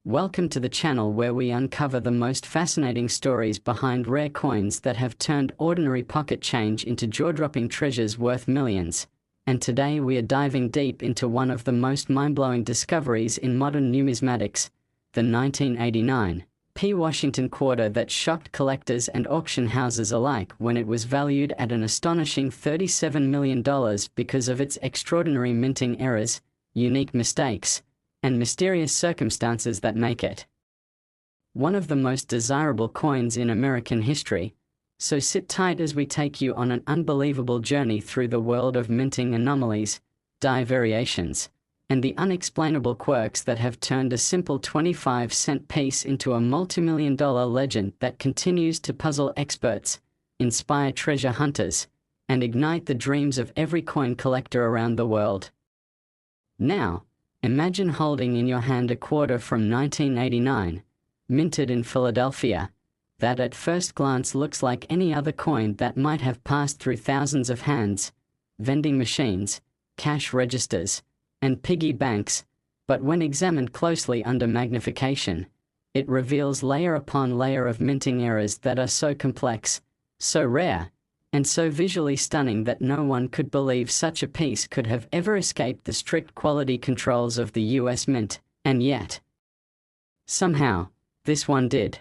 Welcome to the channel where we uncover the most fascinating stories behind rare coins that have turned ordinary pocket change into jaw-dropping treasures worth millions. And today we are diving deep into one of the most mind-blowing discoveries in modern numismatics, the 1989 P. Washington quarter that shocked collectors and auction houses alike when it was valued at an astonishing $37 million because of its extraordinary minting errors, unique mistakes, and mysterious circumstances that make it one of the most desirable coins in American history. So sit tight as we take you on an unbelievable journey through the world of minting anomalies, die variations, and the unexplainable quirks that have turned a simple 25-cent piece into a multimillion-dollar legend that continues to puzzle experts, inspire treasure hunters, and ignite the dreams of every coin collector around the world. Now, imagine holding in your hand a quarter from 1989, minted in Philadelphia, that at first glance looks like any other coin that might have passed through thousands of hands, vending machines, cash registers, and piggy banks, but when examined closely under magnification, it reveals layer upon layer of minting errors that are so complex, so rare, and so visually stunning that no one could believe such a piece could have ever escaped the strict quality controls of the US Mint, and yet, somehow, this one did.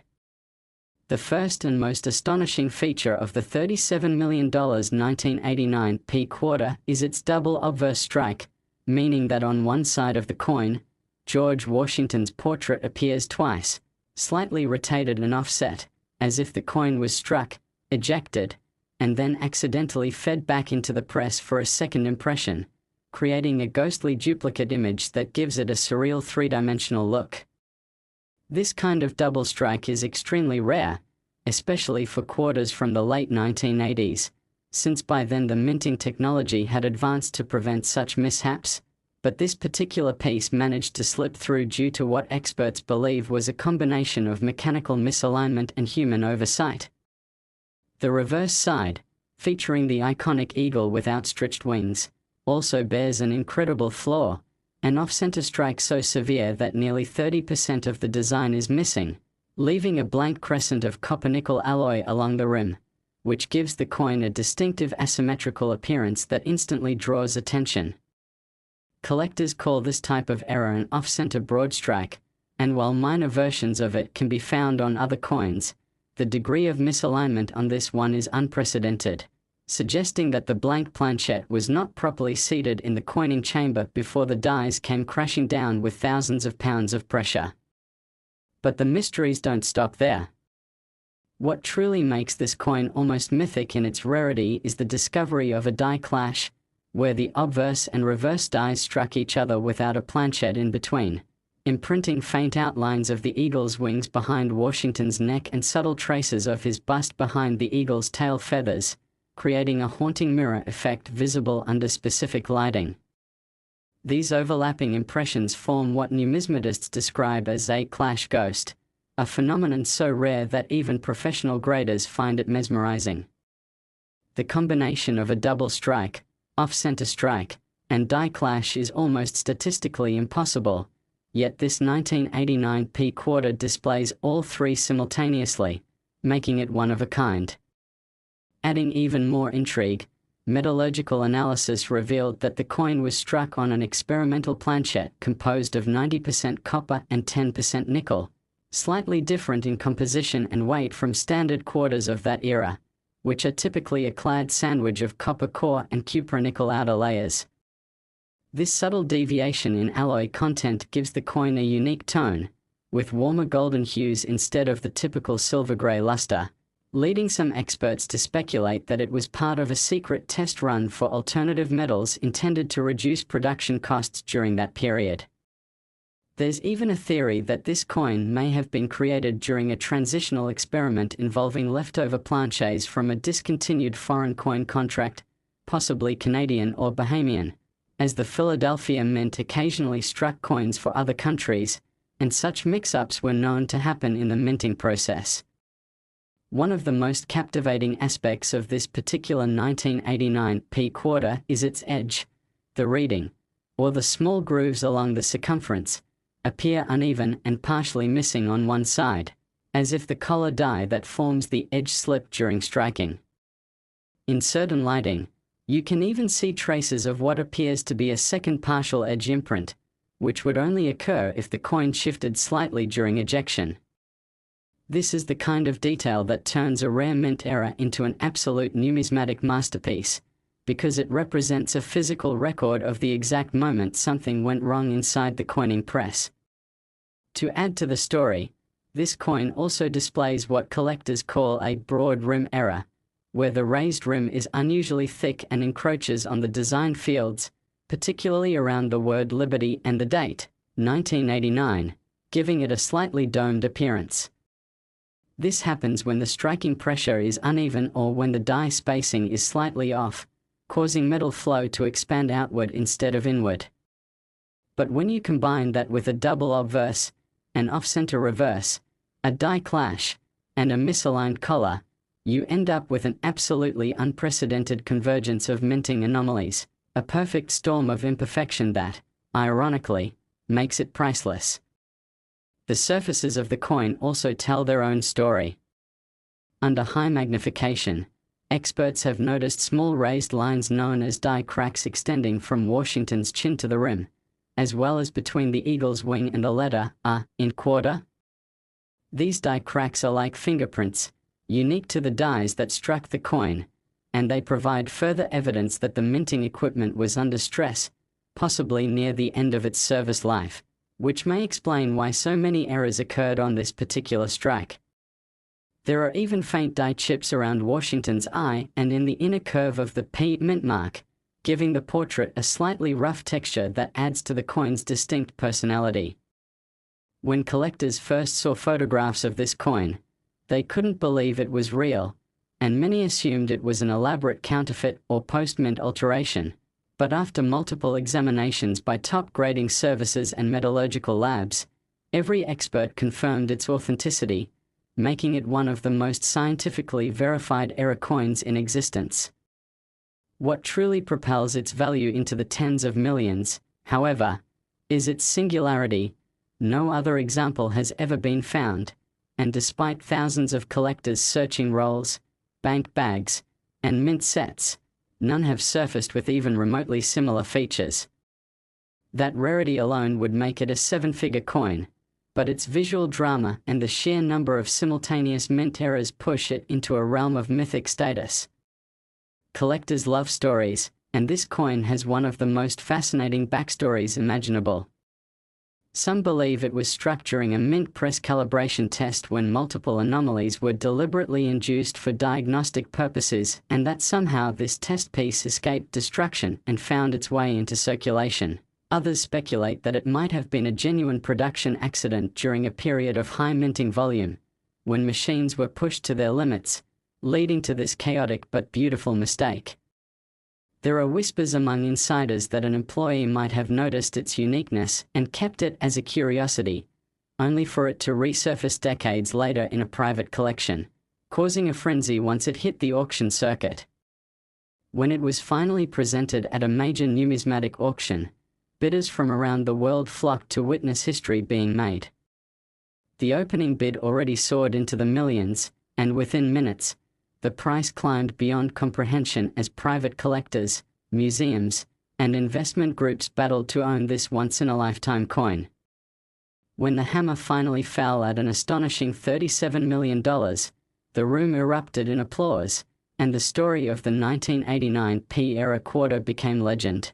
The first and most astonishing feature of the $37 million 1989 P quarter is its double obverse strike, meaning that on one side of the coin, George Washington's portrait appears twice, slightly rotated and offset, as if the coin was struck, ejected, and then accidentally fed back into the press for a second impression, creating a ghostly duplicate image that gives it a surreal three-dimensional look. This kind of double strike is extremely rare, especially for quarters from the late 1980s, since by then the minting technology had advanced to prevent such mishaps, but this particular piece managed to slip through due to what experts believe was a combination of mechanical misalignment and human oversight. The reverse side, featuring the iconic eagle with outstretched wings, also bears an incredible flaw, an off-center strike so severe that nearly 30% of the design is missing, leaving a blank crescent of copper-nickel alloy along the rim, which gives the coin a distinctive asymmetrical appearance that instantly draws attention. Collectors call this type of error an off-center broad strike, and while minor versions of it can be found on other coins, the degree of misalignment on this one is unprecedented, suggesting that the blank planchette was not properly seated in the coining chamber before the dies came crashing down with thousands of pounds of pressure. But the mysteries don't stop there. What truly makes this coin almost mythic in its rarity is the discovery of a die clash, where the obverse and reverse dies struck each other without a planchette in between, imprinting faint outlines of the eagle's wings behind Washington's neck and subtle traces of his bust behind the eagle's tail feathers, creating a haunting mirror effect visible under specific lighting. These overlapping impressions form what numismatists describe as a clash ghost, a phenomenon so rare that even professional graders find it mesmerizing. The combination of a double strike, off-center strike, and die clash is almost statistically impossible, yet this 1989 P quarter displays all three simultaneously, making it one of a kind. Adding even more intrigue, metallurgical analysis revealed that the coin was struck on an experimental planchette composed of 90% copper and 10% nickel, slightly different in composition and weight from standard quarters of that era, which are typically a clad sandwich of copper core and cupronickel outer layers. This subtle deviation in alloy content gives the coin a unique tone, with warmer golden hues instead of the typical silver-gray luster, leading some experts to speculate that it was part of a secret test run for alternative metals intended to reduce production costs during that period. There's even a theory that this coin may have been created during a transitional experiment involving leftover planchets from a discontinued foreign coin contract, possibly Canadian or Bahamian, as the Philadelphia Mint occasionally struck coins for other countries, and such mix-ups were known to happen in the minting process. One of the most captivating aspects of this particular 1989 P quarter is its edge, the reading, or the small grooves along the circumference, appear uneven and partially missing on one side, as if the collar die that forms the edge slipped during striking. In certain lighting, you can even see traces of what appears to be a second partial edge imprint, which would only occur if the coin shifted slightly during ejection. This is the kind of detail that turns a rare mint error into an absolute numismatic masterpiece, because it represents a physical record of the exact moment something went wrong inside the coining press. To add to the story, this coin also displays what collectors call a broad rim error, where the raised rim is unusually thick and encroaches on the design fields, particularly around the word Liberty and the date, 1989, giving it a slightly domed appearance. This happens when the striking pressure is uneven or when the die spacing is slightly off, causing metal flow to expand outward instead of inward. But when you combine that with a double obverse, an off-center reverse, a die clash, and a misaligned collar, you end up with an absolutely unprecedented convergence of minting anomalies, a perfect storm of imperfection that, ironically, makes it priceless. The surfaces of the coin also tell their own story. Under high magnification, experts have noticed small raised lines known as die cracks extending from Washington's chin to the rim, as well as between the eagle's wing and the letter A in quarter. These die cracks are like fingerprints, unique to the dies that struck the coin, and they provide further evidence that the minting equipment was under stress, possibly near the end of its service life, which may explain why so many errors occurred on this particular strike. There are even faint die chips around Washington's eye and in the inner curve of the P mint mark, giving the portrait a slightly rough texture that adds to the coin's distinct personality. When collectors first saw photographs of this coin, they couldn't believe it was real, and many assumed it was an elaborate counterfeit or post-mint alteration. But after multiple examinations by top grading services and metallurgical labs, every expert confirmed its authenticity, making it one of the most scientifically verified error coins in existence. What truly propels its value into the tens of millions, however, is its singularity. No other example has ever been found, and despite thousands of collectors searching rolls, bank bags, and mint sets, none have surfaced with even remotely similar features. That rarity alone would make it a seven-figure coin, but its visual drama and the sheer number of simultaneous mint errors push it into a realm of mythic status. Collectors love stories, and this coin has one of the most fascinating backstories imaginable. Some believe it was struck during a mint press calibration test when multiple anomalies were deliberately induced for diagnostic purposes, and that somehow this test piece escaped destruction and found its way into circulation. Others speculate that it might have been a genuine production accident during a period of high minting volume, when machines were pushed to their limits, leading to this chaotic but beautiful mistake. There are whispers among insiders that an employee might have noticed its uniqueness and kept it as a curiosity, only for it to resurface decades later in a private collection, causing a frenzy once it hit the auction circuit. When it was finally presented at a major numismatic auction, bidders from around the world flocked to witness history being made. The opening bid already soared into the millions, and within minutes, the price climbed beyond comprehension as private collectors, museums, and investment groups battled to own this once-in-a-lifetime coin. When the hammer finally fell at an astonishing $37 million, the room erupted in applause, and the story of the 1989 P-era quarter became legend.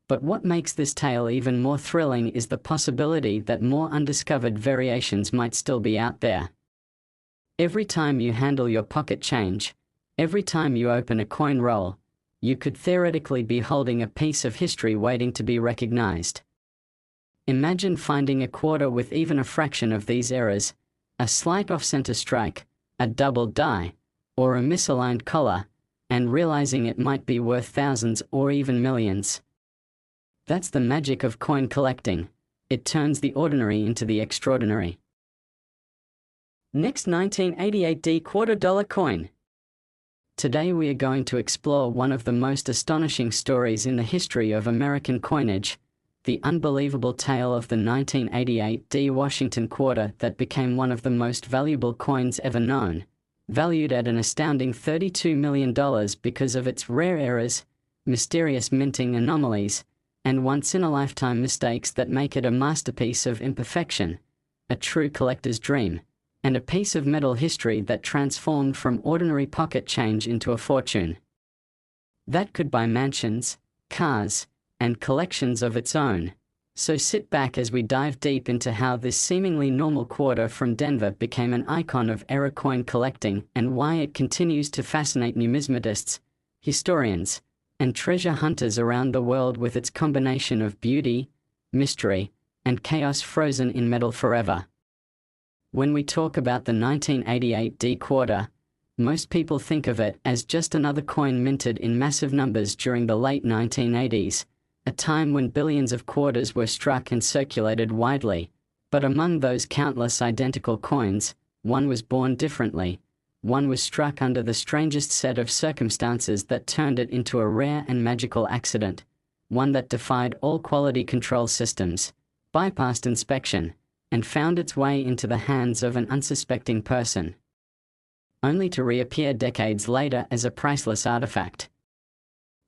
But what makes this tale even more thrilling is the possibility that more undiscovered variations might still be out there. Every time you handle your pocket change, every time you open a coin roll, you could theoretically be holding a piece of history waiting to be recognized. Imagine finding a quarter with even a fraction of these errors, a slight off-center strike, a double die, or a misaligned collar, and realizing it might be worth thousands or even millions. That's the magic of coin collecting. It turns the ordinary into the extraordinary. Next, 1988D $2 coin. Today we are going to explore one of the most astonishing stories in the history of American coinage, the unbelievable tale of the 1988 D Washington quarter that became one of the most valuable coins ever known, valued at an astounding $32 million because of its rare errors, mysterious minting anomalies, and once-in-a-lifetime mistakes that make it a masterpiece of imperfection, a true collector's dream, and a piece of metal history that transformed from ordinary pocket change into a fortune that could buy mansions, cars, and collections of its own. So sit back as we dive deep into how this seemingly normal quarter from Denver became an icon of error coin collecting and why it continues to fascinate numismatists, historians, and treasure hunters around the world with its combination of beauty, mystery, and chaos frozen in metal forever. When we talk about the 1988 D quarter, most people think of it as just another coin minted in massive numbers during the late 1980s, a time when billions of quarters were struck and circulated widely. But among those countless identical coins, one was born differently. One was struck under the strangest set of circumstances that turned it into a rare and magical accident, one that defied all quality control systems, bypassed inspection, and found its way into the hands of an unsuspecting person, only to reappear decades later as a priceless artifact.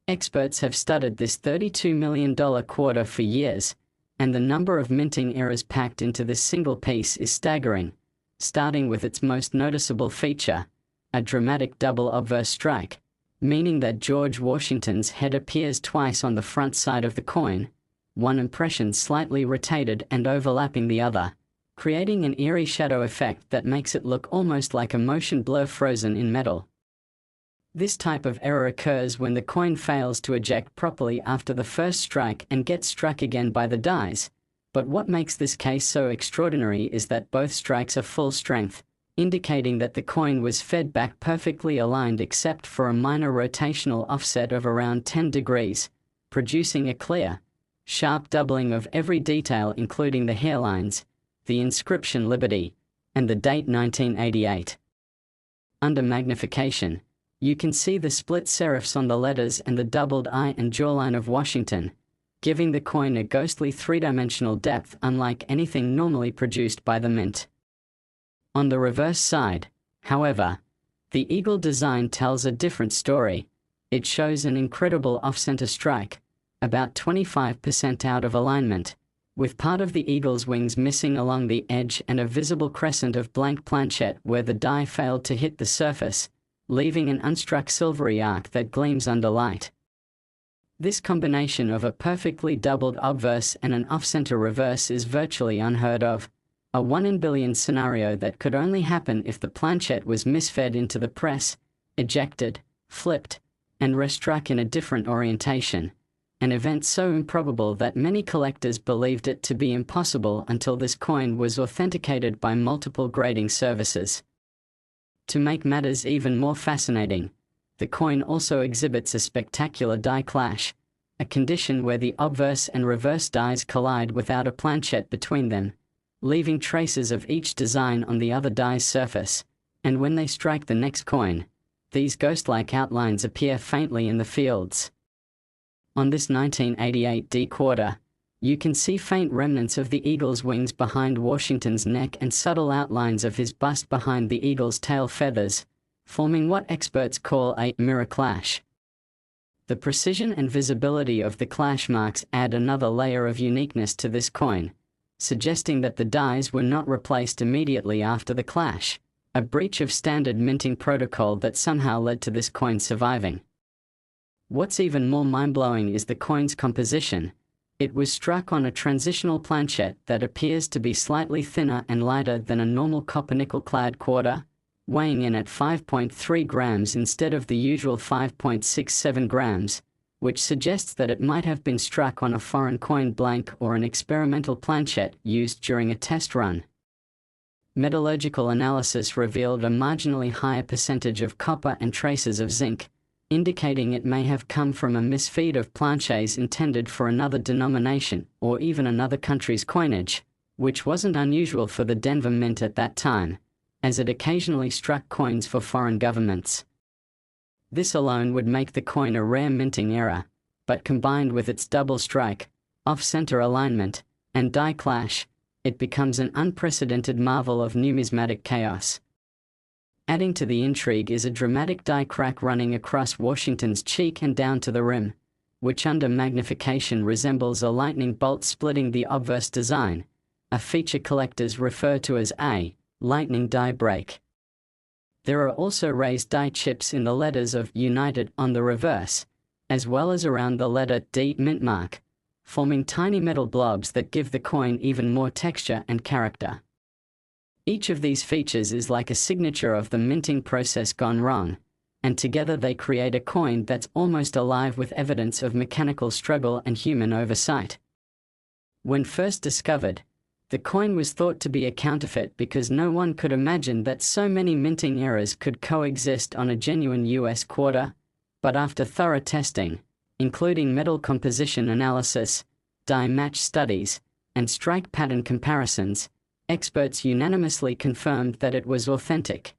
Experts have studied this $32 million quarter for years, and the number of minting errors packed into this single piece is staggering, starting with its most noticeable feature, a dramatic double obverse strike, meaning that George Washington's head appears twice on the front side of the coin, one impression slightly rotated and overlapping the other, creating an eerie shadow effect that makes it look almost like a motion blur frozen in metal. This type of error occurs when the coin fails to eject properly after the first strike and gets struck again by the dies. But what makes this case so extraordinary is that both strikes are full strength, indicating that the coin was fed back perfectly aligned except for a minor rotational offset of around 10 degrees, producing a clear, sharp doubling of every detail including the hairlines, the inscription Liberty, and the date 1988. Under magnification, you can see the split serifs on the letters and the doubled eye and jawline of Washington, giving the coin a ghostly three-dimensional depth unlike anything normally produced by the mint. On the reverse side, however, the eagle design tells a different story. It shows an incredible off-center strike, about 25% out of alignment, with part of the eagle's wings missing along the edge and a visible crescent of blank planchette where the die failed to hit the surface, leaving an unstruck silvery arc that gleams under light. This combination of a perfectly doubled obverse and an off-center reverse is virtually unheard of, a 1 in billion scenario that could only happen if the planchette was misfed into the press, ejected, flipped, and restruck in a different orientation, an event so improbable that many collectors believed it to be impossible until this coin was authenticated by multiple grading services. To make matters even more fascinating, the coin also exhibits a spectacular die clash, a condition where the obverse and reverse dies collide without a planchette between them, leaving traces of each design on the other die's surface, and when they strike the next coin, these ghost-like outlines appear faintly in the fields. On this 1988 D quarter, you can see faint remnants of the eagle's wings behind Washington's neck and subtle outlines of his bust behind the eagle's tail feathers, forming what experts call a mirror clash. The precision and visibility of the clash marks add another layer of uniqueness to this coin, suggesting that the dies were not replaced immediately after the clash, a breach of standard minting protocol that somehow led to this coin surviving. What's even more mind-blowing is the coin's composition. It was struck on a transitional planchette that appears to be slightly thinner and lighter than a normal copper-nickel-clad quarter, weighing in at 5.3 grams instead of the usual 5.67 grams, which suggests that it might have been struck on a foreign coin blank or an experimental planchette used during a test run. Metallurgical analysis revealed a marginally higher percentage of copper and traces of zinc, indicating it may have come from a misfeed of planchets intended for another denomination or even another country's coinage, which wasn't unusual for the Denver Mint at that time, as it occasionally struck coins for foreign governments. This alone would make the coin a rare minting error, but combined with its double strike, off-center alignment, and die clash, it becomes an unprecedented marvel of numismatic chaos. Adding to the intrigue is a dramatic die crack running across Washington's cheek and down to the rim, which under magnification resembles a lightning bolt splitting the obverse design, a feature collectors refer to as a lightning die break. There are also raised die chips in the letters of United on the reverse, as well as around the letter D mint mark, forming tiny metal blobs that give the coin even more texture and character. Each of these features is like a signature of the minting process gone wrong, and together they create a coin that's almost alive with evidence of mechanical struggle and human oversight. When first discovered, the coin was thought to be a counterfeit because no one could imagine that so many minting errors could coexist on a genuine US quarter, but after thorough testing, including metal composition analysis, die match studies, and strike pattern comparisons, experts unanimously confirmed that it was authentic.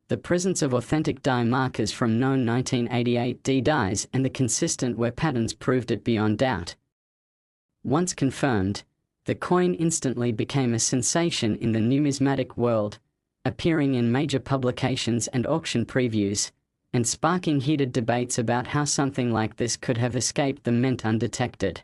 The presence of authentic die markers from known 1988 D dies and the consistent wear patterns proved it beyond doubt. Once confirmed, the coin instantly became a sensation in the numismatic world, appearing in major publications and auction previews, and sparking heated debates about how something like this could have escaped the mint undetected.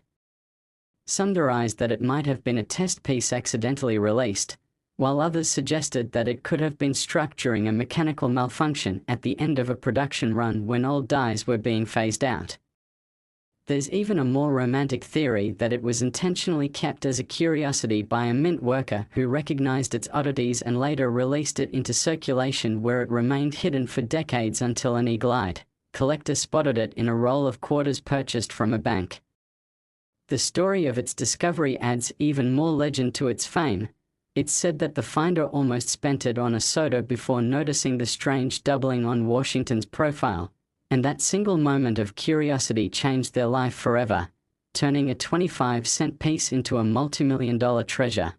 Some theorized that it might have been a test piece accidentally released, while others suggested that it could have been struck during a mechanical malfunction at the end of a production run when old dies were being phased out. There's even a more romantic theory that it was intentionally kept as a curiosity by a mint worker who recognized its oddities and later released it into circulation where it remained hidden for decades until an eagle-eyed collector spotted it in a roll of quarters purchased from a bank. The story of its discovery adds even more legend to its fame. It's said that the finder almost spent it on a soda before noticing the strange doubling on Washington's profile, and that single moment of curiosity changed their life forever, turning a 25-cent piece into a multi-million-dollar treasure.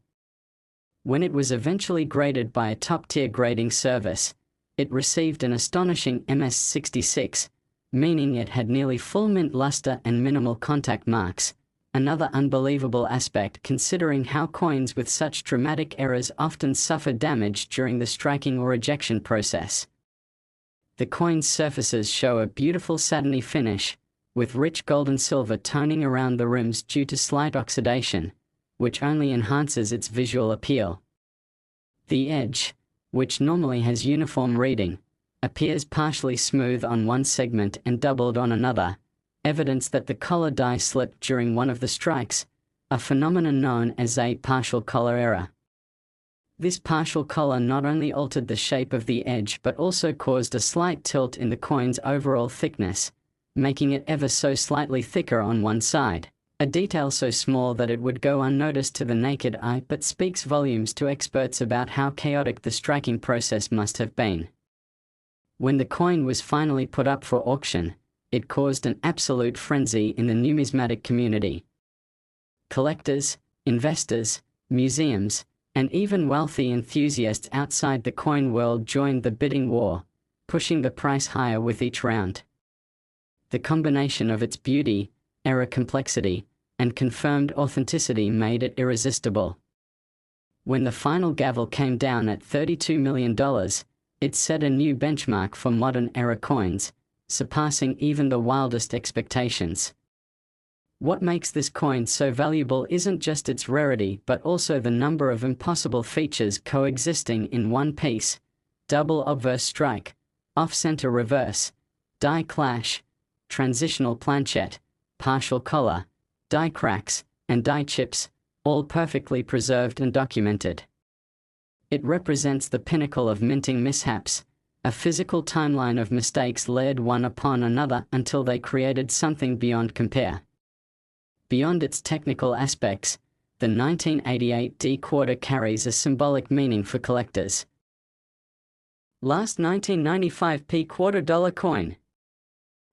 When it was eventually graded by a top-tier grading service, it received an astonishing MS66, meaning it had nearly full mint luster and minimal contact marks. Another unbelievable aspect considering how coins with such dramatic errors often suffer damage during the striking or ejection process. The coin's surfaces show a beautiful satiny finish, with rich gold and silver toning around the rims due to slight oxidation, which only enhances its visual appeal. The edge, which normally has uniform reading, appears partially smooth on one segment and doubled on another, evidence that the collar die slipped during one of the strikes, a phenomenon known as a partial collar error. This partial collar not only altered the shape of the edge but also caused a slight tilt in the coin's overall thickness, making it ever so slightly thicker on one side, a detail so small that it would go unnoticed to the naked eye but speaks volumes to experts about how chaotic the striking process must have been. When the coin was finally put up for auction, it caused an absolute frenzy in the numismatic community. Collectors, investors, museums, and even wealthy enthusiasts outside the coin world joined the bidding war, pushing the price higher with each round. The combination of its beauty, error complexity, and confirmed authenticity made it irresistible. When the final gavel came down at $32 million, it set a new benchmark for modern-era coins, surpassing even the wildest expectations. What makes this coin so valuable isn't just its rarity but also the number of impossible features coexisting in one piece: double obverse strike, off-center reverse, die clash, transitional planchette, partial collar, die cracks, and die chips, all perfectly preserved and documented. It represents the pinnacle of minting mishaps, a physical timeline of mistakes layered one upon another until they created something beyond compare. Beyond its technical aspects, the 1988 D quarter carries a symbolic meaning for collectors. Last 1995 P quarter dollar coin.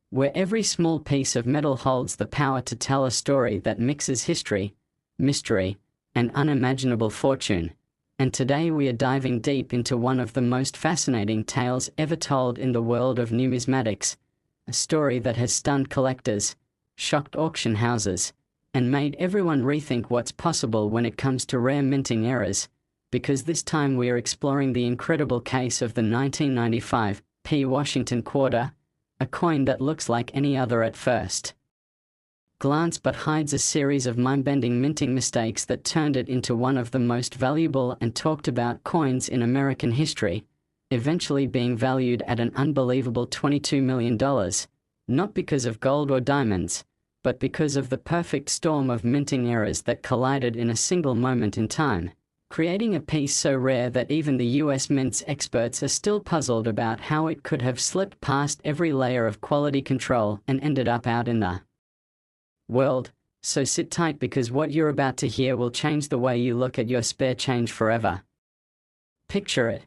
Where every small piece of metal holds the power to tell a story that mixes history, mystery, and unimaginable fortune. And today we are diving deep into one of the most fascinating tales ever told in the world of numismatics, a story that has stunned collectors, shocked auction houses, and made everyone rethink what's possible when it comes to rare minting errors, because this time we are exploring the incredible case of the 1995 P. Washington quarter, a coin that looks like any other at first glance but hides a series of mind-bending minting mistakes that turned it into one of the most valuable and talked about coins in American history, eventually being valued at an unbelievable $22 million, not because of gold or diamonds, but because of the perfect storm of minting errors that collided in a single moment in time, creating a piece so rare that even the US Mint's experts are still puzzled about how it could have slipped past every layer of quality control and ended up out in the world. So sit tight, because what you're about to hear will change the way you look at your spare change forever. Picture it.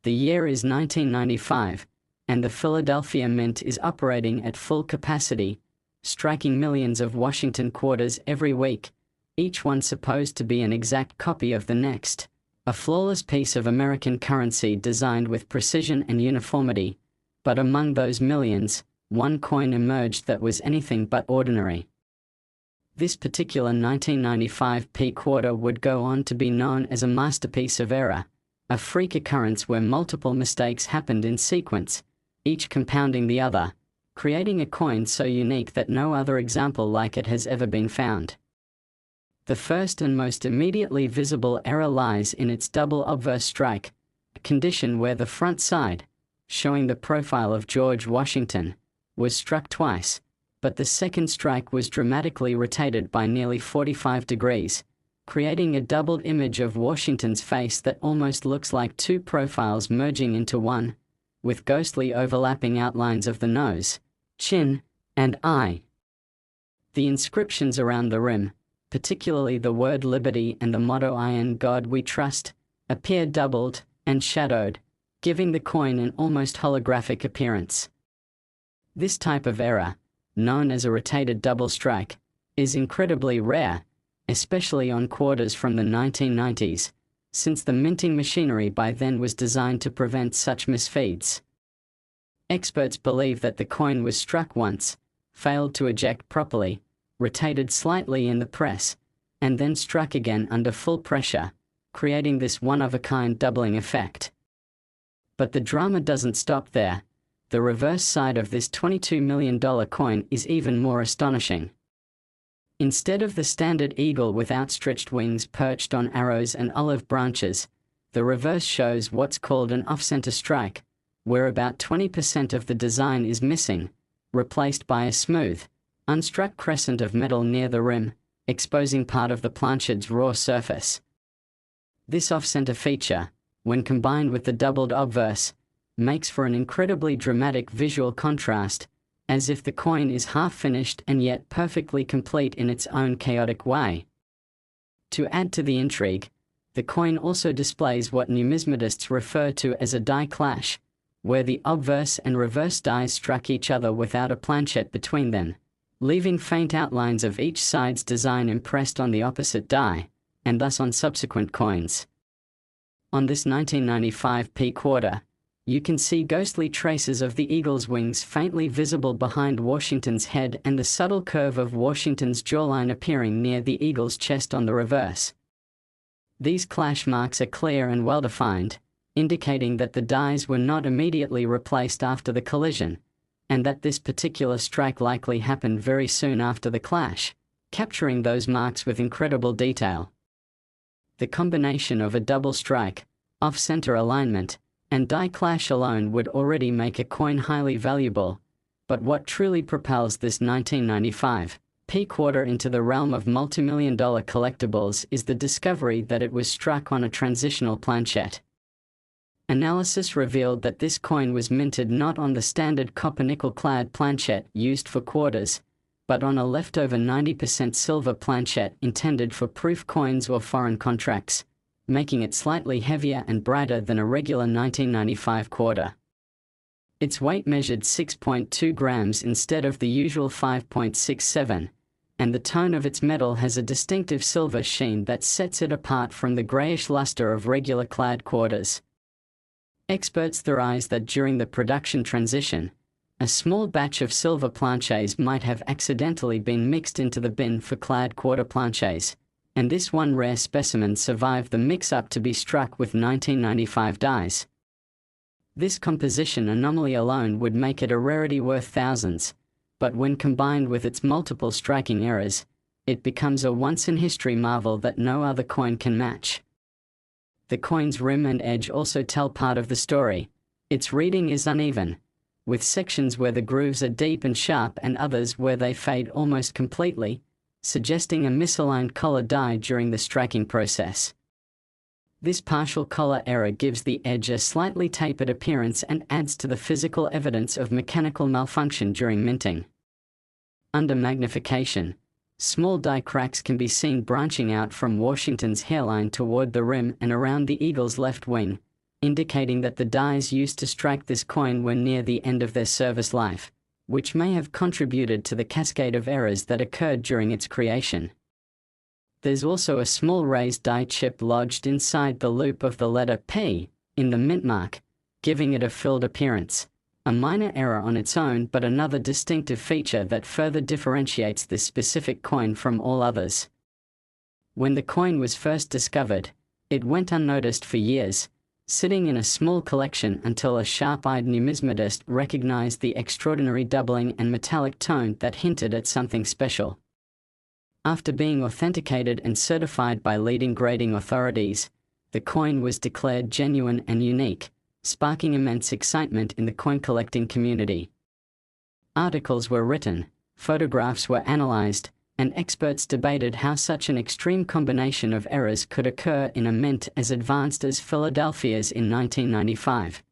The year is 1995, and the Philadelphia Mint is operating at full capacity, striking millions of Washington quarters every week, each one supposed to be an exact copy of the next, a flawless piece of American currency designed with precision and uniformity. But among those millions, one coin emerged that was anything but ordinary. This particular 1995 P quarter would go on to be known as a masterpiece of error, a freak occurrence where multiple mistakes happened in sequence, each compounding the other, creating a coin so unique that no other example like it has ever been found. The first and most immediately visible error lies in its double obverse strike, a condition where the front side, showing the profile of George Washington, was struck twice, but the second strike was dramatically rotated by nearly 45 degrees, creating a doubled image of Washington's face that almost looks like two profiles merging into one, with ghostly overlapping outlines of the nose, chin, and eye. The inscriptions around the rim, particularly the word Liberty and the motto "In God We Trust," appear doubled and shadowed, giving the coin an almost holographic appearance. This type of error, known as a rotated double strike, is incredibly rare, especially on quarters from the 1990s, since the minting machinery by then was designed to prevent such misfeeds. Experts believe that the coin was struck once, failed to eject properly, rotated slightly in the press, and then struck again under full pressure, creating this one-of-a-kind doubling effect. But the drama doesn't stop there. The reverse side of this $22 million coin is even more astonishing. Instead of the standard eagle with outstretched wings perched on arrows and olive branches, the reverse shows what's called an off-center strike, where about 20% of the design is missing, replaced by a smooth, unstruck crescent of metal near the rim, exposing part of the planchette's raw surface. This off-center feature, when combined with the doubled obverse, makes for an incredibly dramatic visual contrast, as if the coin is half-finished and yet perfectly complete in its own chaotic way. To add to the intrigue, the coin also displays what numismatists refer to as a die clash, where the obverse and reverse dies struck each other without a planchette between them, leaving faint outlines of each side's design impressed on the opposite die, and thus on subsequent coins. On this 1995 P quarter, you can see ghostly traces of the eagle's wings faintly visible behind Washington's head and the subtle curve of Washington's jawline appearing near the eagle's chest on the reverse. These clash marks are clear and well-defined, indicating that the dies were not immediately replaced after the collision, and that this particular strike likely happened very soon after the clash, capturing those marks with incredible detail. The combination of a double strike, off-center alignment, and die clash alone would already make a coin highly valuable, but what truly propels this 1995 P quarter into the realm of multimillion-dollar collectibles is the discovery that it was struck on a transitional planchette. Analysis revealed that this coin was minted not on the standard copper-nickel-clad planchette used for quarters, but on a leftover 90% silver planchette intended for proof coins or foreign contracts, making it slightly heavier and brighter than a regular 1995 quarter. Its weight measured 6.2 grams instead of the usual 5.67, and the tone of its metal has a distinctive silver sheen that sets it apart from the grayish luster of regular clad quarters. Experts theorize that during the production transition, A small batch of silver planches might have accidentally been mixed into the bin for clad quarter planches, and this one rare specimen survived the mix-up to be struck with 1995 dies. This composition anomaly alone would make it a rarity worth thousands, but when combined with its multiple striking errors, it becomes a once-in-history marvel that no other coin can match. The coin's rim and edge also tell part of the story. Its reading is uneven, with sections where the grooves are deep and sharp and others where they fade almost completely, suggesting a misaligned collar die during the striking process. This partial collar error gives the edge a slightly tapered appearance and adds to the physical evidence of mechanical malfunction during minting. Under magnification, small die cracks can be seen branching out from Washington's hairline toward the rim and around the eagle's left wing, indicating that the dies used to strike this coin were near the end of their service life, which may have contributed to the cascade of errors that occurred during its creation. There's also a small raised die chip lodged inside the loop of the letter P in the mint mark, giving it a filled appearance. A minor error on its own, but another distinctive feature that further differentiates this specific coin from all others. When the coin was first discovered, it went unnoticed for years, sitting in a small collection until a sharp-eyed numismatist recognized the extraordinary doubling and metallic tone that hinted at something special. After being authenticated and certified by leading grading authorities, the coin was declared genuine and unique, sparking immense excitement in the coin collecting community. Articles were written, photographs were analyzed, and experts debated how such an extreme combination of errors could occur in a mint as advanced as Philadelphia's in 1995.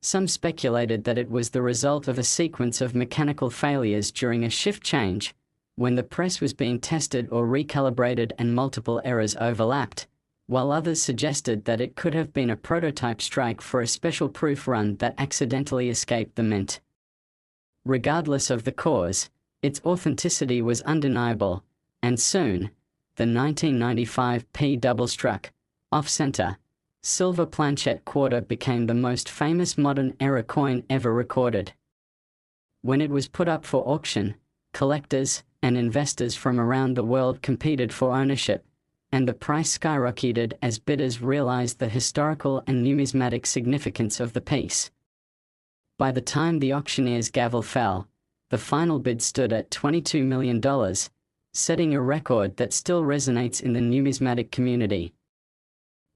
Some speculated that it was the result of a sequence of mechanical failures during a shift change, when the press was being tested or recalibrated and multiple errors overlapped, while others suggested that it could have been a prototype strike for a special proof run that accidentally escaped the mint. Regardless of the cause, its authenticity was undeniable, and soon, the 1995 P double-struck, off-center, silver planchet quarter became the most famous modern era coin ever recorded. When it was put up for auction, collectors and investors from around the world competed for ownership, and the price skyrocketed as bidders realized the historical and numismatic significance of the piece. By the time the auctioneer's gavel fell, the final bid stood at $22 million, setting a record that still resonates in the numismatic community.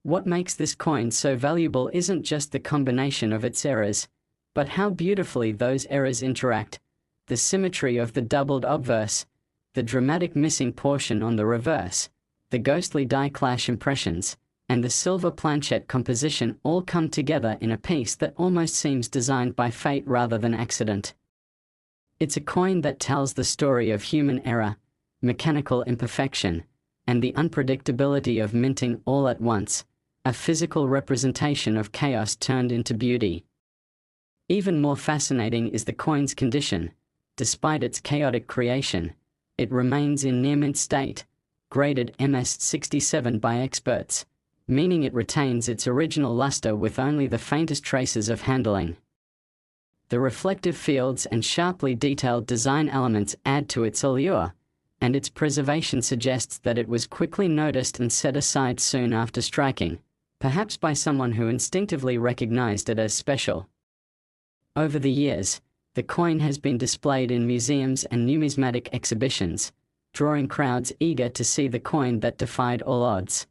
What makes this coin so valuable isn't just the combination of its errors, but how beautifully those errors interact, the symmetry of the doubled obverse, the dramatic missing portion on the reverse, the ghostly die clash impressions, and the silver planchet composition all come together in a piece that almost seems designed by fate rather than accident. It's a coin that tells the story of human error, mechanical imperfection, and the unpredictability of minting all at once, a physical representation of chaos turned into beauty. Even more fascinating is the coin's condition. Despite its chaotic creation, it remains in near-mint state, graded MS67 by experts, meaning it retains its original luster with only the faintest traces of handling. The reflective fields and sharply detailed design elements add to its allure, and its preservation suggests that it was quickly noticed and set aside soon after striking, perhaps by someone who instinctively recognized it as special. Over the years, the coin has been displayed in museums and numismatic exhibitions, drawing crowds eager to see the coin that defied all odds.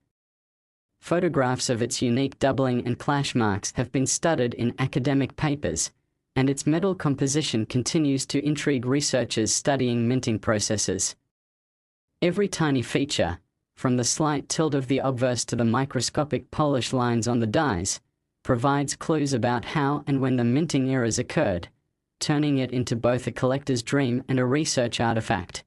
Photographs of its unique doubling and clash marks have been studied in academic papers, and its metal composition continues to intrigue researchers studying minting processes. Every tiny feature, from the slight tilt of the obverse to the microscopic polish lines on the dies, provides clues about how and when the minting errors occurred, turning it into both a collector's dream and a research artifact.